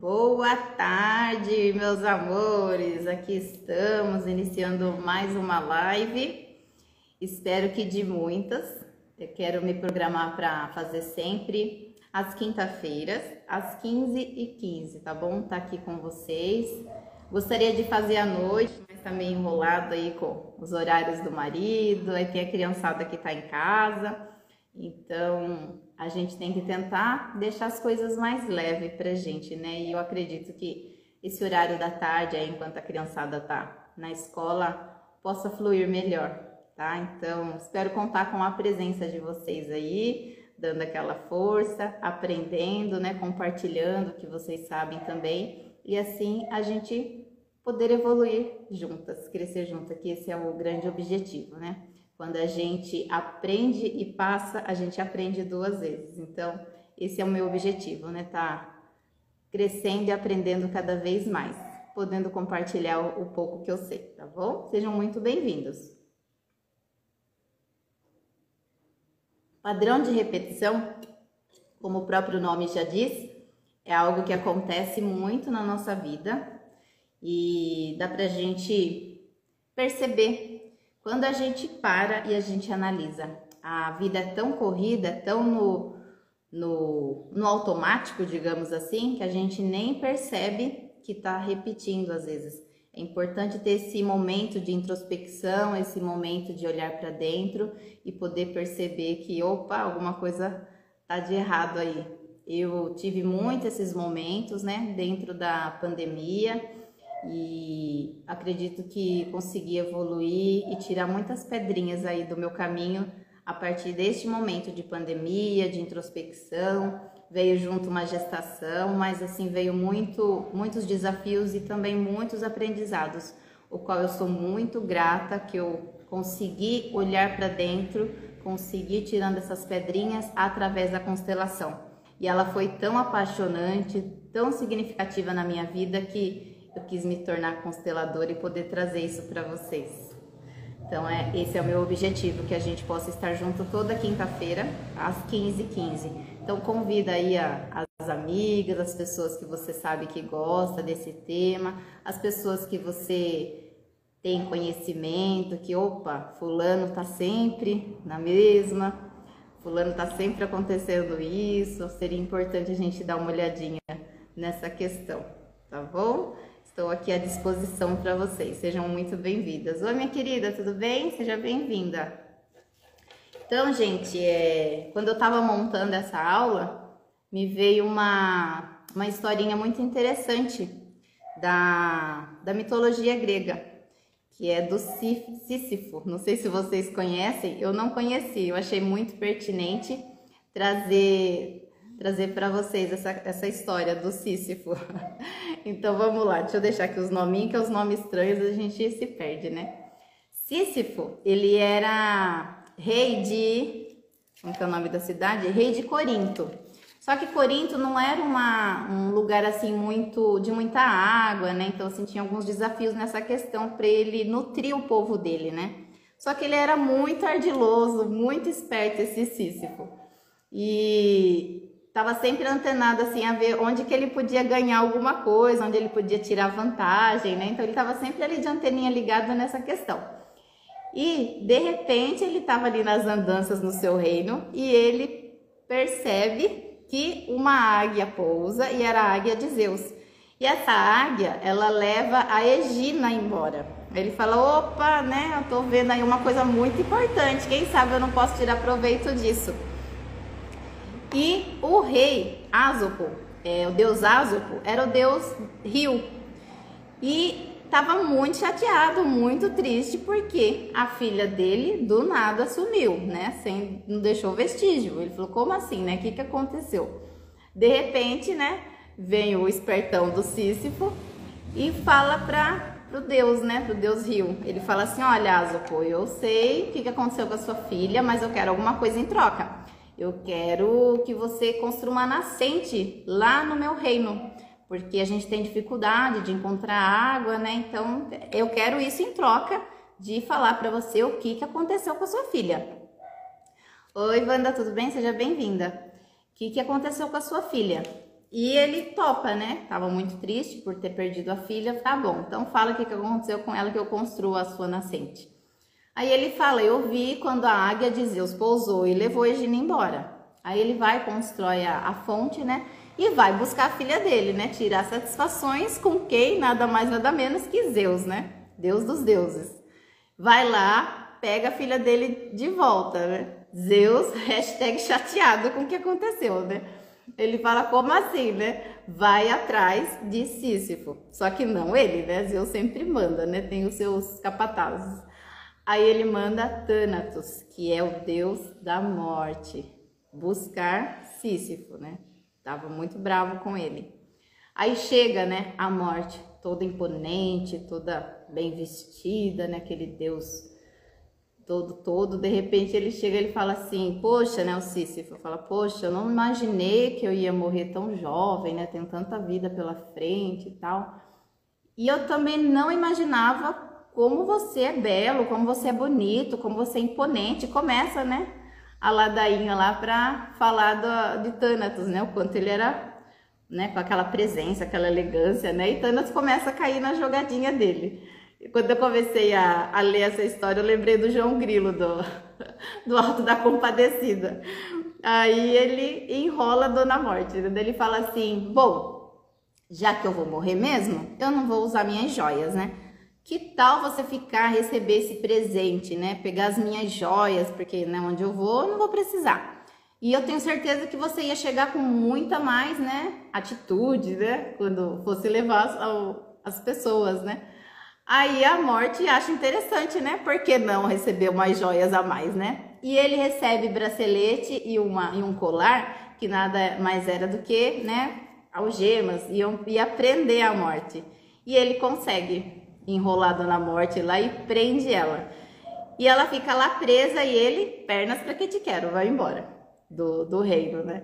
Boa tarde, meus amores. Aqui estamos iniciando mais uma live. Espero que de muitas. Eu quero me programar para fazer sempre às quinta-feiras, às 15h15, tá bom? Tá aqui com vocês. Gostaria de fazer à noite, mas tá meio enrolado aí com os horários do marido. Aí tem a criançada que tá em casa. Então, a gente tem que tentar deixar as coisas mais leves pra gente, né? E eu acredito que esse horário da tarde, aí, enquanto a criançada tá na escola, possa fluir melhor, tá? Então, espero contar com a presença de vocês aí, dando aquela força, aprendendo, né? Compartilhando o que vocês sabem também. E assim, a gente poder evoluir juntas, crescer juntas, que esse é o grande objetivo, né? Quando a gente aprende e passa, a gente aprende duas vezes. Então, esse é o meu objetivo, né? Tá crescendo e aprendendo cada vez mais, podendo compartilhar o pouco que eu sei, tá bom? Sejam muito bem-vindos. Padrão de repetição, como o próprio nome já diz, é algo que acontece muito na nossa vida e dá pra gente perceber. Quando a gente para e a gente analisa, a vida é tão corrida, tão no automático, digamos assim, que a gente nem percebe que está repetindo às vezes. É importante ter esse momento de introspecção, esse momento de olhar para dentro e poder perceber que, opa, alguma coisa tá de errado aí. Eu tive muito esses momentos, né, dentro da pandemia, e acredito que consegui evoluir e tirar muitas pedrinhas aí do meu caminho a partir deste momento de pandemia, de introspecção. Veio junto uma gestação, mas assim veio muitos desafios e também muitos aprendizados, o qual eu sou muito grata que eu consegui olhar para dentro, consegui tirando essas pedrinhas através da constelação. E ela foi tão apaixonante, tão significativa na minha vida que eu quis me tornar consteladora e poder trazer isso para vocês. Então, esse é o meu objetivo, que a gente possa estar junto toda quinta-feira, às 15h15. Então, convida aí as amigas, as pessoas que você sabe que gosta desse tema, as pessoas que você tem conhecimento, que, opa, fulano tá sempre na mesma, fulano tá sempre acontecendo isso, seria importante a gente dar uma olhadinha nessa questão, tá bom? Estou aqui à disposição para vocês, sejam muito bem-vindas. Oi, minha querida, tudo bem? Seja bem-vinda. Então, gente, quando eu estava montando essa aula, me veio uma historinha muito interessante da mitologia grega, que é do Sísifo. Não sei se vocês conhecem, eu não conheci, eu achei muito pertinente trazer para vocês essa história do Sísifo. Então vamos lá, deixa eu deixar aqui os nominhos, que os nomes estranhos a gente se perde, né? Sísifo, ele era rei de... como que é o nome da cidade? Rei de Corinto. Só que Corinto não era um lugar assim de muita água, né? Então assim, tinha alguns desafios nessa questão para ele nutrir o povo dele, né? Só que ele era muito ardiloso, muito esperto, esse Sísifo. E estava sempre antenado assim a ver onde que ele podia ganhar alguma coisa, onde ele podia tirar vantagem, né? Então ele estava sempre ali de anteninha ligado nessa questão. E de repente ele estava ali nas andanças no seu reino e ele percebe que uma águia pousa, e era a águia de Zeus. E essa águia, ela leva a Egina embora. Ele fala, opa, né, eu tô vendo aí uma coisa muito importante, quem sabe eu não posso tirar proveito disso. E o rei Ásopo, o deus Ásopo, era o deus rio. E estava muito chateado, muito triste, porque a filha dele do nada sumiu, né? Não deixou vestígio. Ele falou, como assim, né? O que aconteceu? De repente, né? Vem o espertão do Sísifo e fala pro deus, né? Pro deus rio. Ele fala assim, olha, Ásopo, eu sei o que aconteceu com a sua filha, mas eu quero alguma coisa em troca. Eu quero que você construa uma nascente lá no meu reino, porque a gente tem dificuldade de encontrar água, né? Então, eu quero isso em troca de falar para você o que aconteceu com a sua filha. Oi, Wanda, tudo bem? Seja bem-vinda. O que aconteceu com a sua filha? E ele topa, né? Tava muito triste por ter perdido a filha. Tá bom, então fala o que aconteceu com ela que eu construo a sua nascente. Aí ele fala, eu vi quando a águia de Zeus pousou e levou Egina embora. Aí ele vai, constrói a fonte, né? E vai buscar a filha dele, né? Tirar satisfações com quem? Nada mais, nada menos que Zeus, né? Deus dos deuses. Vai lá, pega a filha dele de volta, né? Zeus, hashtag chateado com o que aconteceu, né? Ele fala, como assim, né? Vai atrás de Sísifo. Só que não ele, né? Zeus sempre manda, né? Tem os seus capatazes. Aí ele manda Thanatos, que é o deus da morte, buscar Sísifo, né? Tava muito bravo com ele. Aí chega, né, a morte, toda imponente, toda bem vestida, né? Aquele deus todo, de repente ele chega e ele fala assim, poxa, né, o Sísifo fala, poxa, eu não imaginei que eu ia morrer tão jovem, né, tenho tanta vida pela frente e tal, e eu também não imaginava como você é belo, como você é bonito, como você é imponente, começa, né, a ladainha lá pra falar de Thanatos, né, o quanto ele era, né, com aquela presença, aquela elegância, né, e Thanatos começa a cair na jogadinha dele. Quando eu comecei a ler essa história, eu lembrei do João Grilo, do Alto da Compadecida. Aí ele enrola a Dona Morte, né? Ele fala assim, bom, já que eu vou morrer mesmo, eu não vou usar minhas joias, né? Que tal você receber esse presente, né? Pegar as minhas joias, porque né, onde eu vou, não vou precisar. E eu tenho certeza que você ia chegar com muita mais, né, atitude, né? Quando fosse levar as pessoas, né? Aí a morte acha interessante, né? Por que não receber umas joias a mais, né? E ele recebe bracelete e um colar, que nada mais era do que, né, algemas, ia prender a morte. E ele consegue enrolar a Dona Morte lá e prende ela. E ela fica lá presa e ele, pernas pra que te quero, vai embora do reino, né?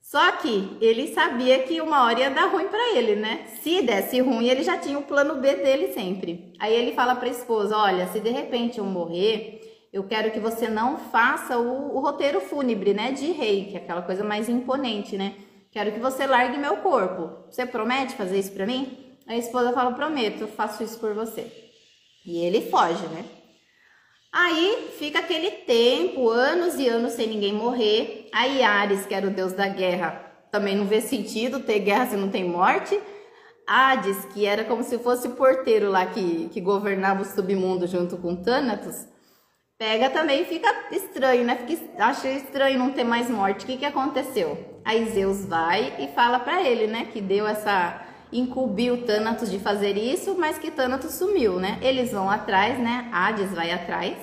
Só que ele sabia que uma hora ia dar ruim para ele, né? Se desse ruim, ele já tinha o plano B dele sempre. Aí ele fala para a esposa, olha, se de repente eu morrer, eu quero que você não faça o roteiro fúnebre, né? De rei, que é aquela coisa mais imponente, né? Quero que você largue meu corpo. Você promete fazer isso para mim? A esposa fala, prometo, eu faço isso por você. E ele foge, né? Aí fica aquele tempo, anos e anos sem ninguém morrer. Aí Ares, que era o deus da guerra, também não vê sentido ter guerra se não tem morte. Hades, que era como se fosse o porteiro lá que governava o submundo junto com Thanatos, pega também e fica estranho, né? Acha estranho não ter mais morte. O que aconteceu? Aí Zeus vai e fala pra ele, né? Que deu incumbiu Thanatos de fazer isso, mas que Thanatos sumiu, né? Eles vão atrás, né? Hades vai atrás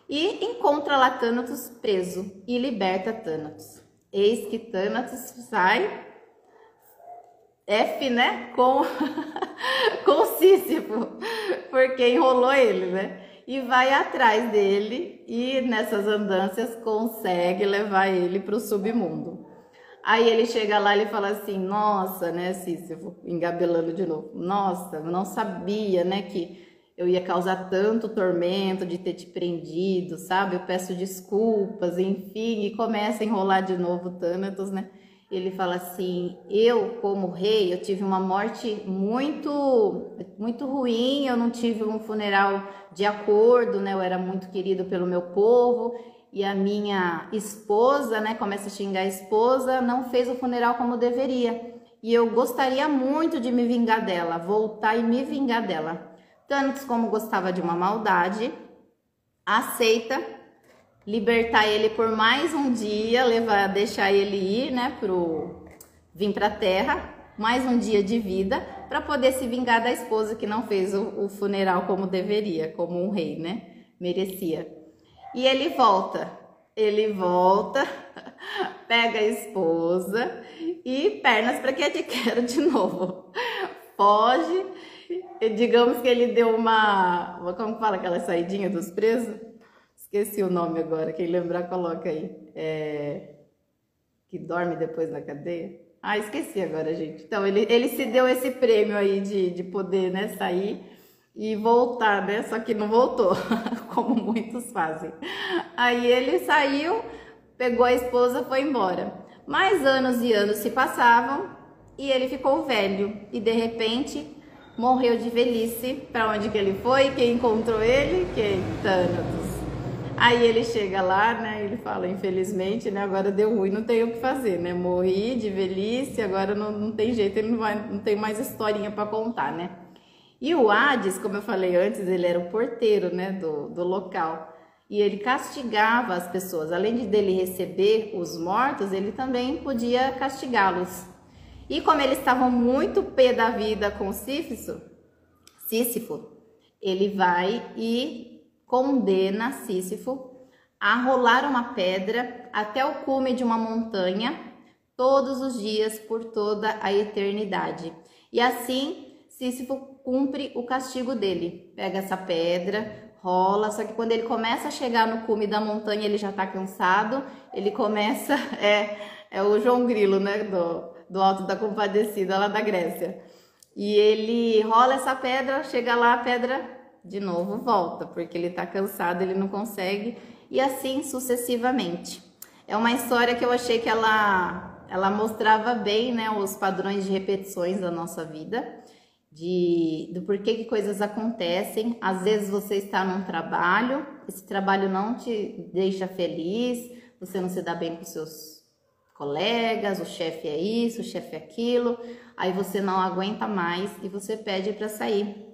e encontra lá Thanatos preso e liberta Thanatos. Eis que Thanatos sai F, né? Com Sísifo, porque enrolou ele, né? E vai atrás dele e nessas andanças consegue levar ele para o submundo. Aí ele chega lá e fala assim, nossa, né, Sísifo, engabelando de novo, nossa, eu não sabia, né, que eu ia causar tanto tormento de ter te prendido, sabe, eu peço desculpas, enfim, e começa a enrolar de novo o Thanatos, né, ele fala assim, eu como rei, eu tive uma morte muito ruim, eu não tive um funeral de acordo, né, eu era muito querido pelo meu povo, e a minha esposa, né, começa a xingar a esposa, não fez o funeral como deveria. E eu gostaria muito de me vingar dela, voltar e me vingar dela. Thanatos, como gostava de uma maldade, aceita libertar ele por mais um dia, deixar ele ir, né, vir para a terra, mais um dia de vida, para poder se vingar da esposa que não fez o funeral como deveria, como um rei, né, merecia. E ele volta, pega a esposa e pernas para que te quero de novo. Foge, e digamos que ele deu como fala aquela saidinha dos presos? Esqueci o nome agora, quem lembrar coloca aí. Que dorme depois na cadeia. Ah, esqueci agora, gente. Então ele se deu esse prêmio aí de poder, né, sair e voltar, né? Só que não voltou, como muitos fazem. Aí ele saiu, pegou a esposa, foi embora. Mais anos e anos se passavam e ele ficou velho e de repente morreu de velhice. Para onde que ele foi? Quem encontrou ele? Quem? Thanatos. Aí ele chega lá, né? Ele fala, infelizmente, né? Agora deu ruim, não tem o que fazer, né? Morri de velhice, agora não tem jeito, ele não tem mais historinha para contar, né? E o Hades, como eu falei antes, ele era o porteiro, né? Do local. E ele castigava as pessoas. Além de dele receber os mortos, ele também podia castigá-los. E como eles estavam muito pé da vida com Sísifo, ele vai e condena Sísifo a rolar uma pedra até o cume de uma montanha todos os dias por toda a eternidade. E assim Sísifo cumpre o castigo dele. Pega essa pedra, rola, só que quando ele começa a chegar no cume da montanha, ele já tá cansado, ele começa, é o João Grilo, né, do Alto da Compadecida, lá da Grécia. E ele rola essa pedra, chega lá, a pedra de novo volta, porque ele tá cansado, ele não consegue, e assim sucessivamente. É uma história que eu achei que ela mostrava bem, né, os padrões de repetições da nossa vida, do porquê que coisas acontecem. Às vezes você está num trabalho, esse trabalho não te deixa feliz, você não se dá bem com seus colegas, o chefe é isso, o chefe é aquilo, aí você não aguenta mais e você pede para sair.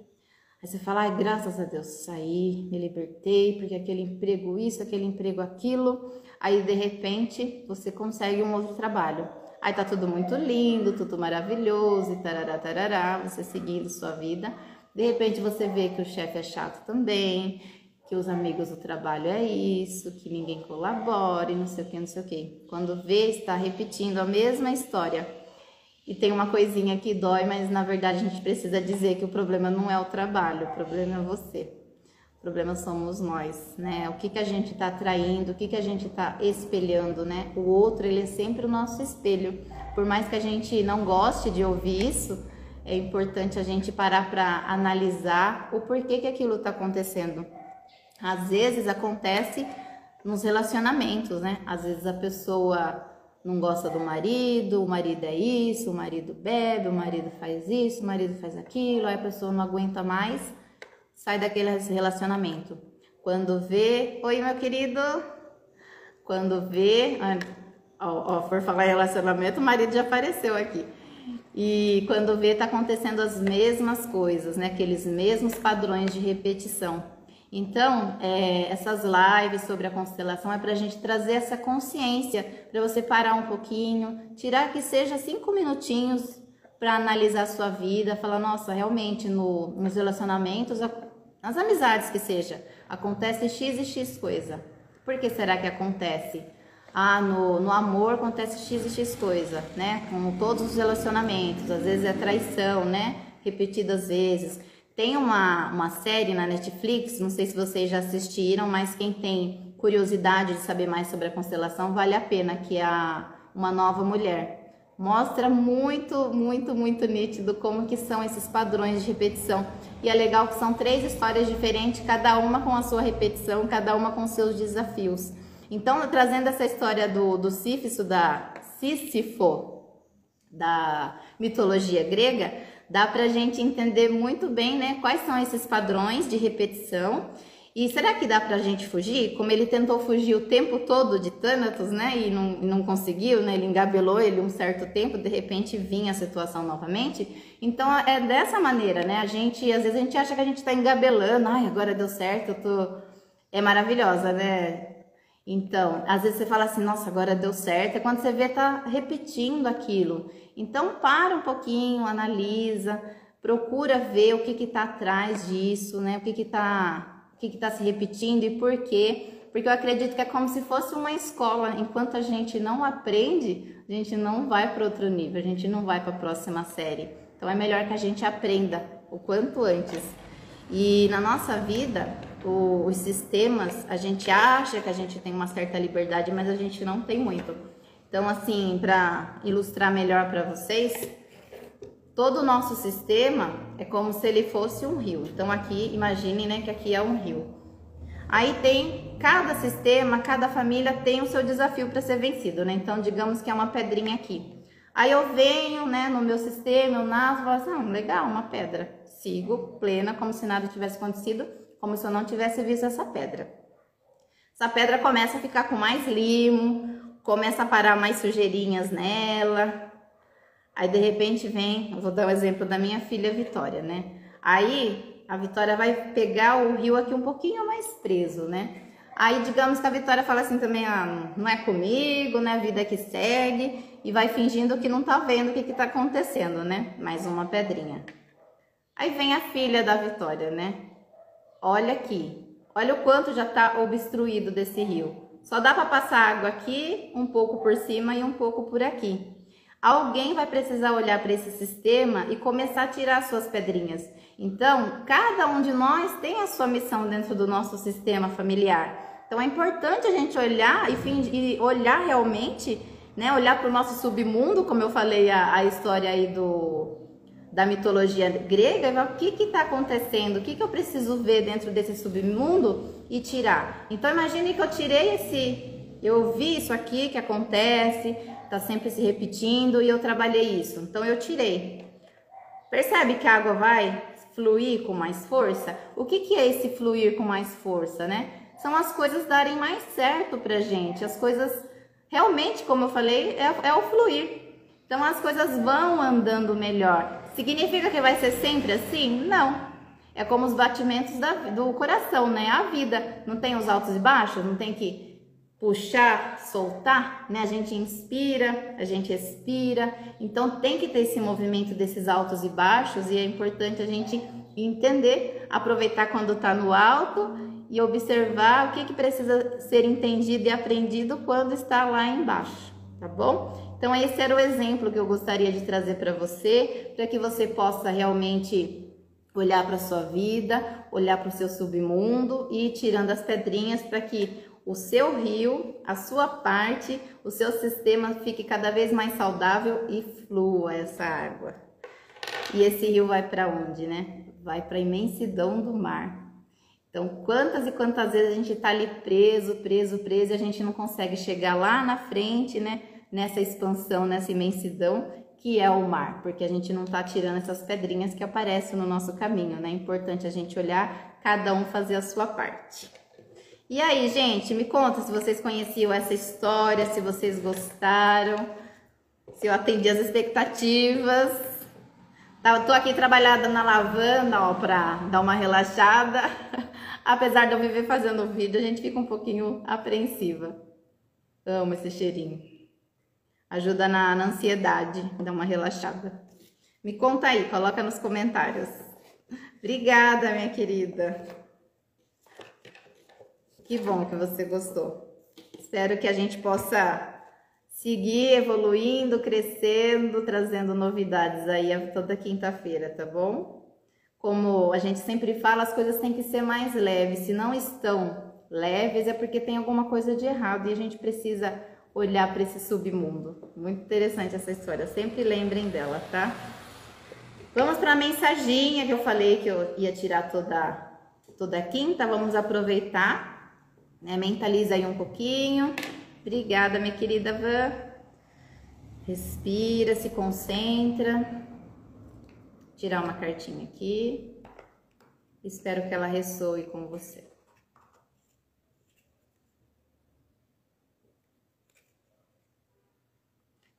Aí você fala, ai, graças a Deus, saí, me libertei, porque aquele emprego isso, aquele emprego aquilo, aí de repente você consegue um outro trabalho. Aí tá tudo muito lindo, tudo maravilhoso, e tarará, tarará, você seguindo sua vida. De repente você vê que o chefe é chato também, que os amigos do trabalho é isso, que ninguém colabora, e não sei o que, não sei o que. Quando vê, está repetindo a mesma história. E tem uma coisinha que dói, mas na verdade a gente precisa dizer que o problema não é o trabalho, o problema é você. O problema somos nós, né? O que a gente está atraindo, o que a gente está espelhando, né? O outro, ele é sempre o nosso espelho. Por mais que a gente não goste de ouvir isso, é importante a gente parar para analisar o porquê que aquilo está acontecendo. Às vezes acontece nos relacionamentos, né? Às vezes a pessoa não gosta do marido, o marido é isso, o marido bebe, o marido faz isso, o marido faz aquilo, aí a pessoa não aguenta mais, sai daquele relacionamento. Quando vê, oi meu querido, quando vê, por falar em relacionamento, o marido já apareceu aqui. E quando vê, tá acontecendo as mesmas coisas, né? Aqueles mesmos padrões de repetição. Então, essas lives sobre a constelação é para a gente trazer essa consciência, para você parar um pouquinho, tirar que seja 5 minutinhos para analisar a sua vida, falar, nossa, realmente nos relacionamentos, nas amizades que seja, acontece X e X coisa. Por que será que acontece? No amor acontece X e X coisa, né? Com todos os relacionamentos, às vezes é traição, né? Repetidas vezes. Tem uma série na Netflix, não sei se vocês já assistiram, mas quem tem curiosidade de saber mais sobre a constelação, vale a pena, que é Uma Nova Mulher. Mostra muito, muito, muito nítido como que são esses padrões de repetição. E é legal que são 3 histórias diferentes, cada uma com a sua repetição, cada uma com seus desafios. Então, trazendo essa história do Sísifo, da mitologia grega, dá pra gente entender muito bem, né, quais são esses padrões de repetição. E será que dá pra gente fugir? Como ele tentou fugir o tempo todo de Thanatos, né, e não conseguiu, né, ele engabelou ele um certo tempo, de repente vinha a situação novamente. Então é dessa maneira, né, às vezes a gente acha que a gente tá engabelando, ai, agora deu certo, é maravilhosa, né? Então, às vezes você fala assim, nossa, agora deu certo, é quando você vê, tá repetindo aquilo. Então, para um pouquinho, analisa, procura ver o que tá atrás disso, né? O que tá se repetindo e por quê. Porque eu acredito que é como se fosse uma escola. Enquanto a gente não aprende, a gente não vai para outro nível, a gente não vai para a próxima série. Então, é melhor que a gente aprenda o quanto antes. E na nossa vida, os sistemas, a gente acha que a gente tem uma certa liberdade, mas a gente não tem muito. Então, assim, para ilustrar melhor para vocês, todo o nosso sistema é como se ele fosse um rio. Então, aqui, imagine, né, que aqui é um rio. Aí tem cada sistema, cada família tem o seu desafio para ser vencido, né? Então, digamos que é uma pedrinha aqui. Aí eu venho, né, no meu sistema, eu nasço e falo assim, legal, uma pedra. Sigo plena, como se nada tivesse acontecido, como se eu não tivesse visto essa pedra. Essa pedra começa a ficar com mais limo, começa a parar mais sujeirinhas nela. Aí, de repente, vem, eu vou dar o exemplo da minha filha Vitória, né? Aí, a Vitória vai pegar o rio aqui um pouquinho mais preso, né? Aí, digamos que a Vitória fala assim também, não é comigo, né? A vida que segue. E vai fingindo que não tá vendo o que tá acontecendo, né? Mais uma pedrinha. Aí vem a filha da Vitória, né? Olha aqui. Olha o quanto já tá obstruído desse rio. Só dá para passar água aqui, um pouco por cima e um pouco por aqui. Alguém vai precisar olhar para esse sistema e começar a tirar suas pedrinhas. Então, cada um de nós tem a sua missão dentro do nosso sistema familiar. Então, é importante a gente olhar e olhar realmente, né? Olhar para o nosso submundo, como eu falei a história aí da mitologia grega, e ver o que está acontecendo, o que eu preciso ver dentro desse submundo e tirar. Então, imagine que eu tirei eu vi isso aqui que acontece, tá sempre se repetindo e eu trabalhei isso. Então, eu tirei. Percebe que a água vai fluir com mais força? O que é esse fluir com mais força, né? São as coisas darem mais certo pra gente. As coisas, realmente, como eu falei, é o fluir. Então, as coisas vão andando melhor. Significa que vai ser sempre assim? Não. É como os batimentos do coração, né? A vida não tem os altos e baixos, não tem que puxar, soltar, né? A gente inspira, a gente expira, então tem que ter esse movimento desses altos e baixos e é importante a gente entender, aproveitar quando tá no alto e observar o que precisa ser entendido e aprendido quando está lá embaixo, tá bom? Então esse era o exemplo que eu gostaria de trazer para que você possa realmente olhar para sua vida, olhar para o seu submundo e ir tirando as pedrinhas para que o seu rio, a sua parte, o seu sistema fique cada vez mais saudável e flua essa água. E esse rio vai para onde, né? Vai para a imensidão do mar. Então, quantas e quantas vezes a gente tá ali preso e a gente não consegue chegar lá na frente, né? Nessa expansão, nessa imensidão que é o mar, porque a gente não tá tirando essas pedrinhas que aparecem no nosso caminho, né? É importante a gente olhar, cada um fazer a sua parte. E aí, gente, me conta se vocês conheciam essa história, se vocês gostaram, se eu atendi as expectativas. Tô aqui trabalhada na lavanda, ó, pra dar uma relaxada. Apesar de eu viver fazendo vídeo, a gente fica um pouquinho apreensiva. Amo esse cheirinho. Ajuda na ansiedade, dá uma relaxada. Me conta aí, coloca nos comentários. Obrigada, minha querida. Que bom que você gostou. Espero que a gente possa seguir evoluindo, crescendo, trazendo novidades aí toda quinta-feira, tá bom? Como a gente sempre fala, as coisas têm que ser mais leves. Se não estão leves, é porque tem alguma coisa de errado e a gente precisa olhar para esse submundo. Muito interessante essa história, sempre lembrem dela, tá? Vamos para a mensaginha que eu falei que eu ia tirar toda quinta. Vamos aproveitar. Mentaliza aí um pouquinho. Obrigada, minha querida Van. Respira, se concentra. Tirar uma cartinha aqui. Espero que ela ressoe com você.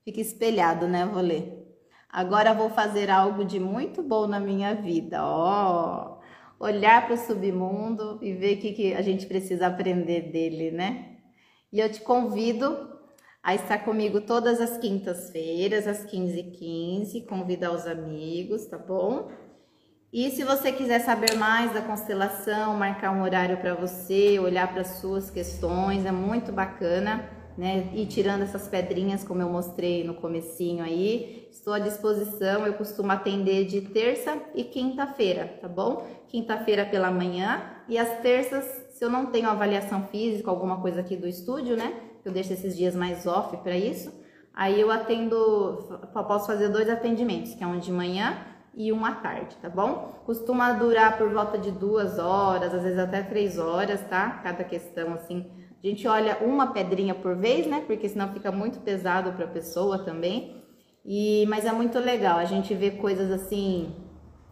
Fica espelhado, né? Eu vou ler. Agora vou fazer algo de muito bom na minha vida. Ó. Olhar para o submundo e ver o que a gente precisa aprender dele, né? E eu te convido a estar comigo todas as quintas-feiras, às 15h15, convidar os amigos, tá bom? E se você quiser saber mais da constelação, marcar um horário para você, olhar para as suas questões, é muito bacana, né? E tirando essas pedrinhas, como eu mostrei no comecinho aí, estou à disposição. Eu costumo atender de terça e quinta-feira, tá bom? Quinta-feira pela manhã e às terças, se eu não tenho avaliação física, alguma coisa aqui do estúdio, né? Eu deixo esses dias mais off para isso. Aí eu posso fazer 2 atendimentos, que é um de manhã e um à tarde, tá bom? Costuma durar por volta de 2 horas, às vezes até 3 horas, tá? Cada questão, assim, a gente olha uma pedrinha por vez, né? Porque senão fica muito pesado para a pessoa também. Mas é muito legal, a gente vê coisas assim,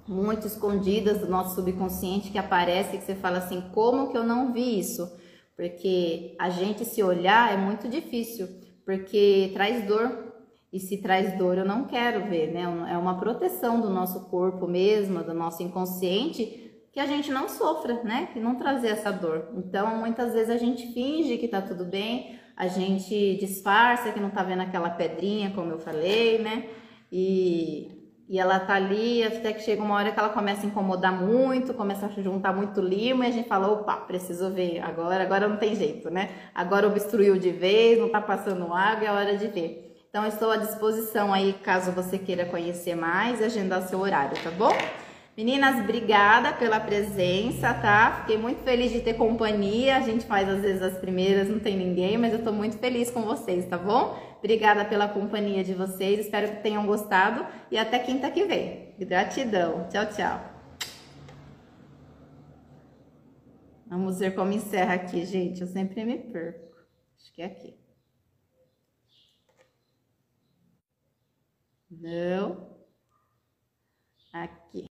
muito escondidas do nosso subconsciente que aparece, que você fala assim, como que eu não vi isso? Porque a gente se olhar é muito difícil, porque traz dor. E se traz dor, eu não quero ver, né? É uma proteção do nosso corpo mesmo, do nosso inconsciente, que a gente não sofra, né? Que não trazer essa dor. Então, muitas vezes a gente finge que tá tudo bem, a gente disfarça que não tá vendo aquela pedrinha, como eu falei, né? E ela tá ali até que chega uma hora que ela começa a incomodar muito, começa a juntar muito limo e a gente fala, opa, preciso ver agora não tem jeito, né? Agora obstruiu de vez, não tá passando água, é hora de ver. Então, eu estou à disposição aí, caso você queira conhecer mais e agendar seu horário, tá bom? Meninas, obrigada pela presença, tá? Fiquei muito feliz de ter companhia. A gente faz, às vezes, as primeiras, não tem ninguém, mas eu tô muito feliz com vocês, tá bom? Obrigada pela companhia de vocês, espero que tenham gostado e até quinta que vem. Gratidão. Tchau, tchau. Vamos ver como encerra aqui, gente. Eu sempre me perco. Acho que é aqui. Não. Aqui.